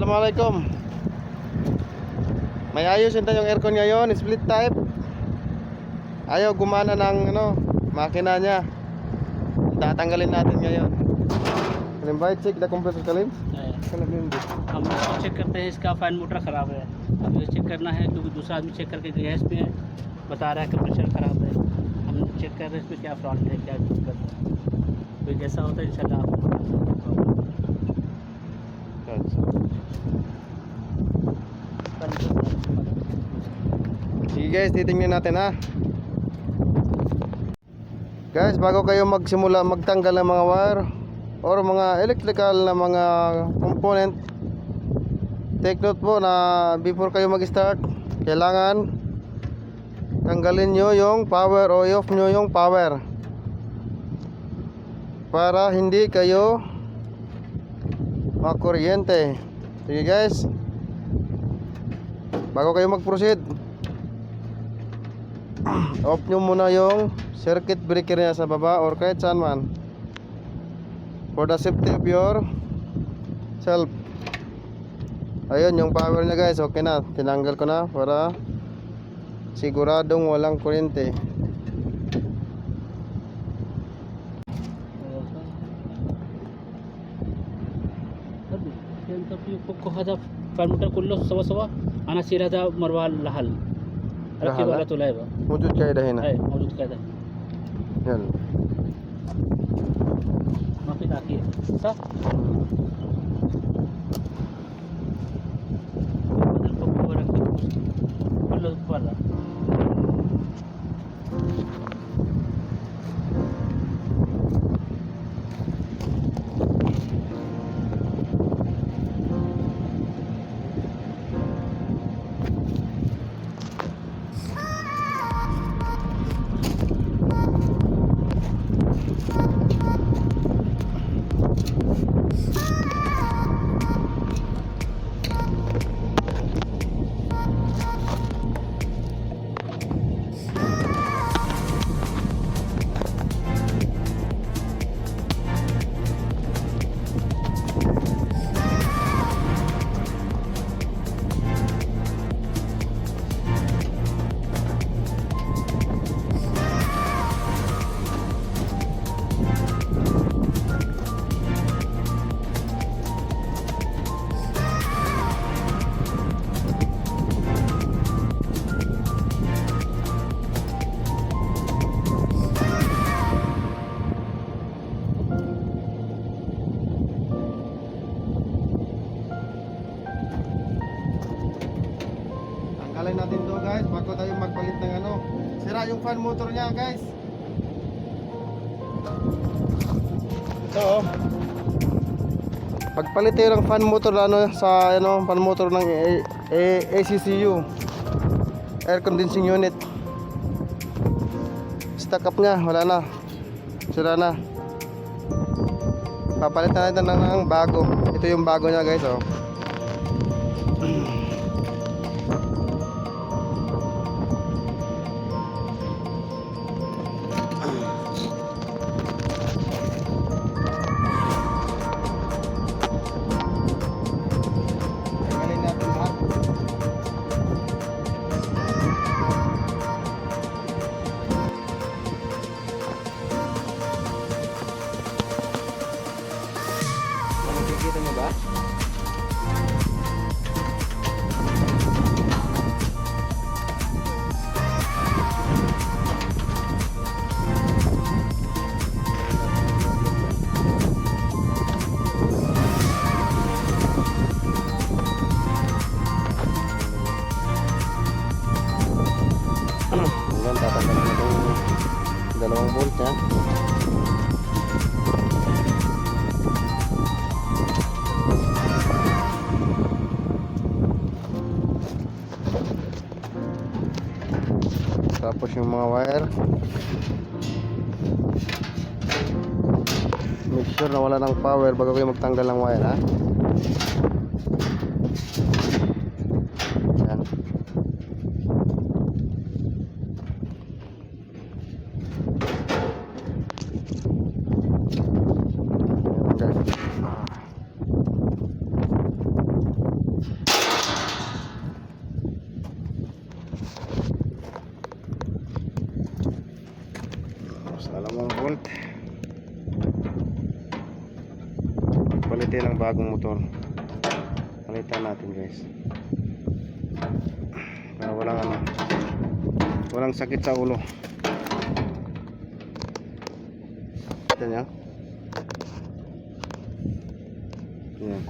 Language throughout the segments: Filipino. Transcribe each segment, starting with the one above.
Assalamualaikum. May ayusin tayong aircon ngayon, split type. Ayaw gumana ng makina niya. Tatanggalin natin ngayon. Kalim भाई check the compressor Kaleem कलीम हम चेक करते हैं इसका fan motor ख़राब है। अब ये चेक करना है क्योंकि दूसरा आदमी चेक करके गया है, इसमें बता रहा है कि प्रेशर ख़राब है। हम चेक कर रहे हैं इसमें क्या प्रॉब्लम है, क्या दिक्कत है। तो जैसा होता है इंशाल्लाह आपको Sige guys, titingnan natin ha. Guys, bago kayo magsimula magtanggal ng mga wire or mga electrical na mga component, take note po na before kayo mag-start, kailangan tanggalin nyo yung power o i-off nyo yung power para hindi kayo makuryente. Sige guys, bago kayo mag-proceed, off nyo muna yung circuit breaker niya sa baba or kahit saan man, for the safety of your self. Ayun yung power niya guys, okay na, tinanggal ko na para siguradong walang kuryente. Fan motor खुल्लो सवा सवा आना सीधा था मरवा लहल रखी वाला तो लाएगा Mujud kaida hina. है मौजूद कायदा Yan. माफी ताकि सा बदल पक्को रख दो खुल्लो वाला Tanggalin natin to guys bago tayo magpalit ng sira yung fan motor niya guys. Ito oh. Pagpalit tayo ng fan motor sa fan motor ng ACCU, air condensing unit, stock up niya, wala na, sira na. Papalitan natin ng bago. Ito yung bago niya guys oh. Tanggalin natin lahat. Nakikita mo ba? Ayan, tatanggalin na itong dalawang bolt niya. Tapos yung mga wire, make sure na wala ng power bago kayo magtanggal ng wire ha. Ayan. Ayan guys. Alamang bolt. Palitin ng bagong motor. Palitan natin guys. Para walang sakit sa ulo. Ito niya. Yan.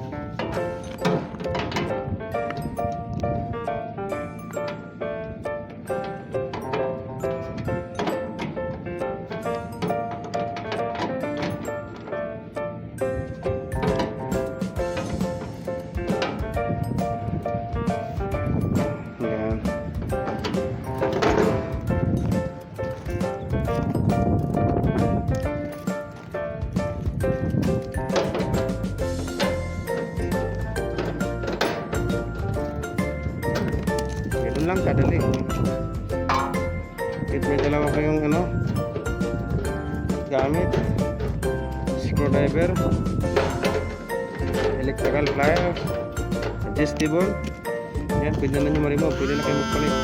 Yan. Ganun lang kadali. Kahit may dalawa kayong gamit, screwdriver, electrical pliers, adjustable, yan, pwede na nyo ma-remove, pwede na kayo magpalit.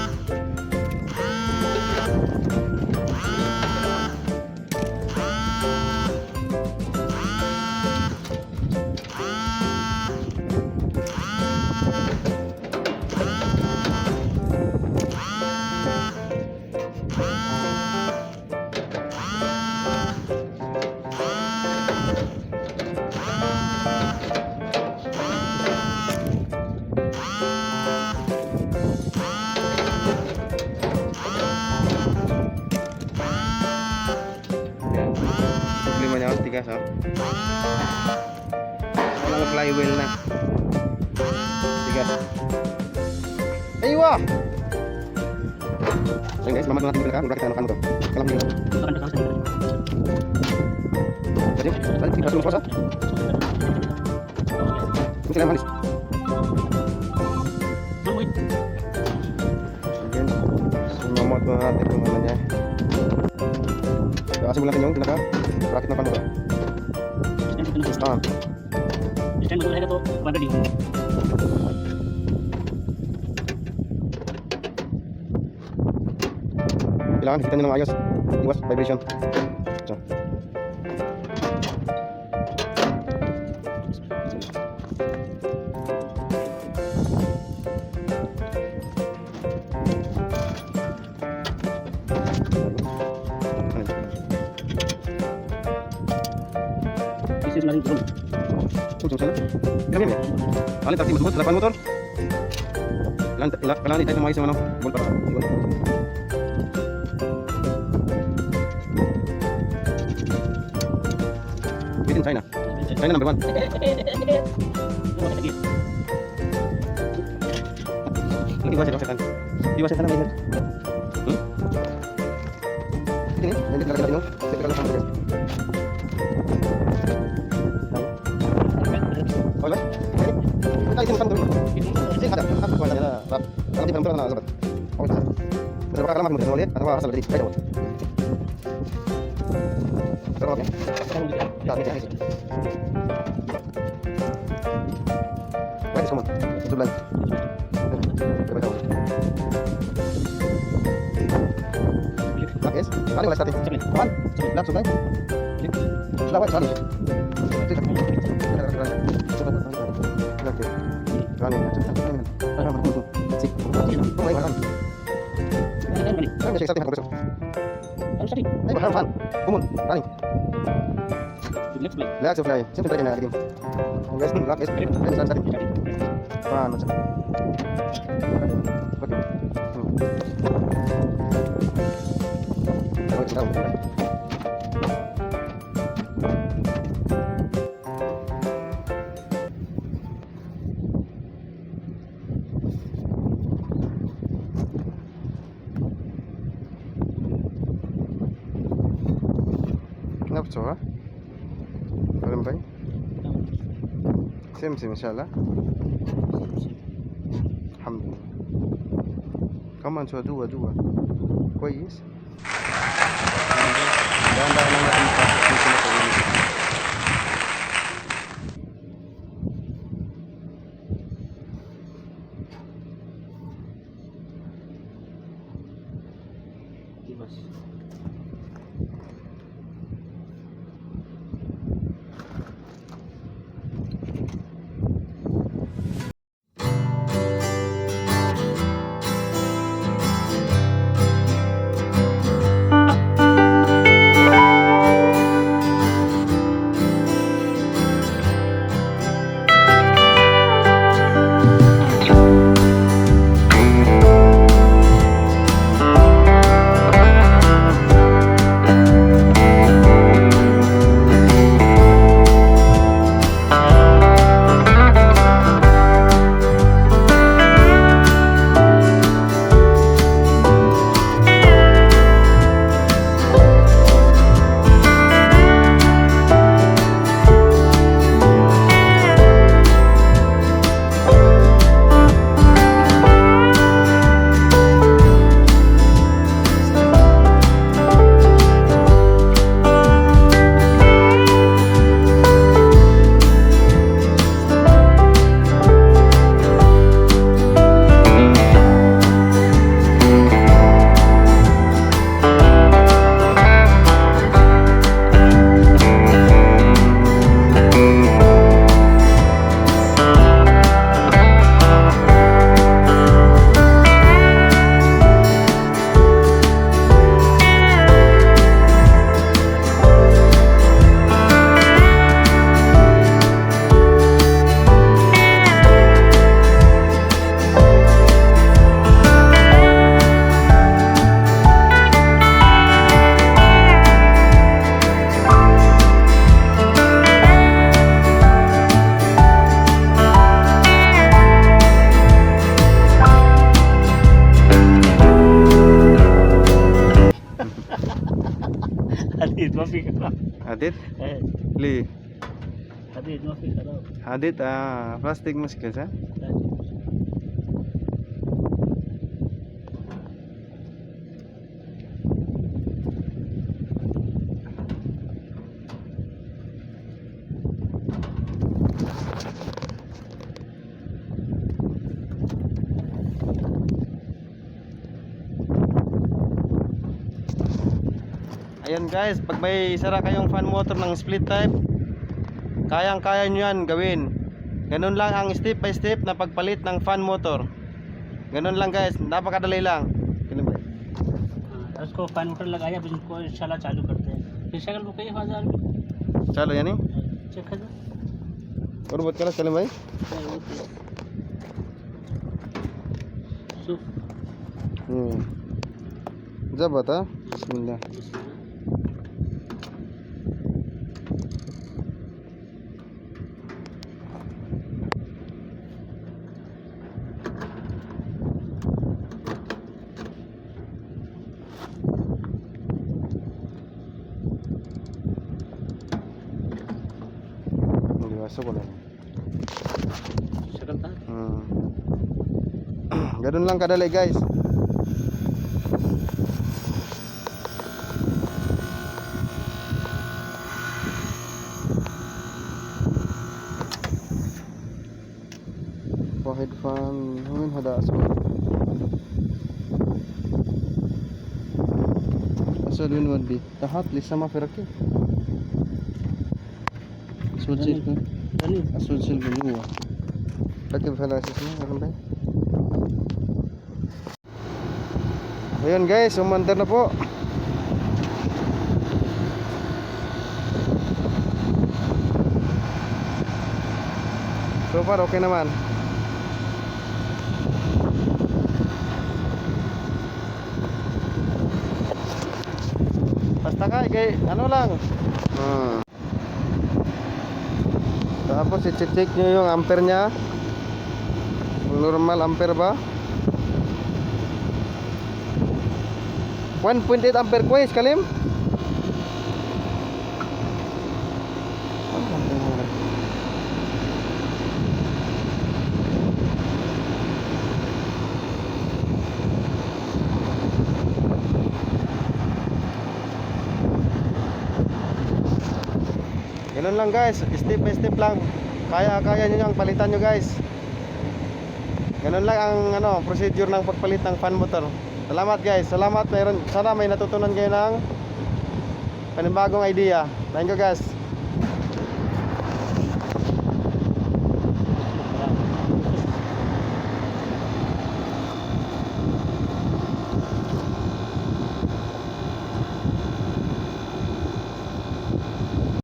Problema niya, tigas ha. Walang flywheel na. Tigas. Aywa! Ayun guys, mamat natin yung bilaka. Bakit ano to? Kalang bilaka. Jadi, tadi tiba sulung puasa. Ini sila manis. Again, mamat natin yung niya. Kasi mo natin yung pinaka bracket na panood. Stand. Stand mo रहेगा तो 100 degree Kailangan hitan nyo ng ayos. Iwas vibration. So. इसे लगी बोल Tutup sana. Kailangan yan. Alin tadi masuk depan motor. Kailangan itayo ng ayos yung bolt para iwan. Within China. China number 1. Iwasan. Iwasan na may ini, nanti kita lihat kita lakukan guys. Oke, kita itu sama dulu. Ini ada, aku buat ada rap. Kalau di perempuan ada. Oke. Berapa kali mau lihat atau asal dari ayo. Terus oke. Ya, ini. Baik semua. Itu lagi. Guys, kali mulai starting. Kapan? Lihat sudah. Sudah satu. Lihat sudah. Siapa yang lagi? Guys, lihat guys. Ini starting. Pan macam. Kenapa coba? Belum baik. Sim insyaallah. Alhamdulillah. Kaman dua. Kuis. Jangan lang natin ipasok sa ini. बस حديد ما في كلام. Hadid? إيه، ليه؟ حديد ما في كلام. حديد بلاستيك مشكلة صح؟ Ayan guys, pag may sara kayong fan motor ng split type, kayang-kaya nyo yan gawin. Ganun lang ang step by step na pagpalit ng fan motor. Ganun lang guys, napakadali lang. Ganun ba? हाँ, उसको fan motor लगाया अब इनको इंशाल्लाह चालू करते हैं फिर शक्ल को कई हजार Chalo yan eh. चेक कर दो Urubot ka lang, Salim bay. शुभ Jabat ha. Bismillah. Masuk ko lang. शक्ल था Ganun lang kadali guys. Wahid fan humin hada asal. Asal win wadbi. Tahat lisa ma firaki. Switch ko. नहीं Asal sil ko luwa. Rakib falasis mo karon bay. Ayun guys, umantar na po. So far okay naman. Basta kay ano lang. Tapos i-check nyo yung ampere nya. Kung normal ampere ba? 1.8 ampere ko Kalim. Ganun lang guys, step by step lang. Kaya nyo yung palitan nyo guys. Ganun lang ang procedure ng pagpalit ng fan motor. Salamat guys, salamat. Sana may natutunan kayo ng panibagong idea. Thank you guys.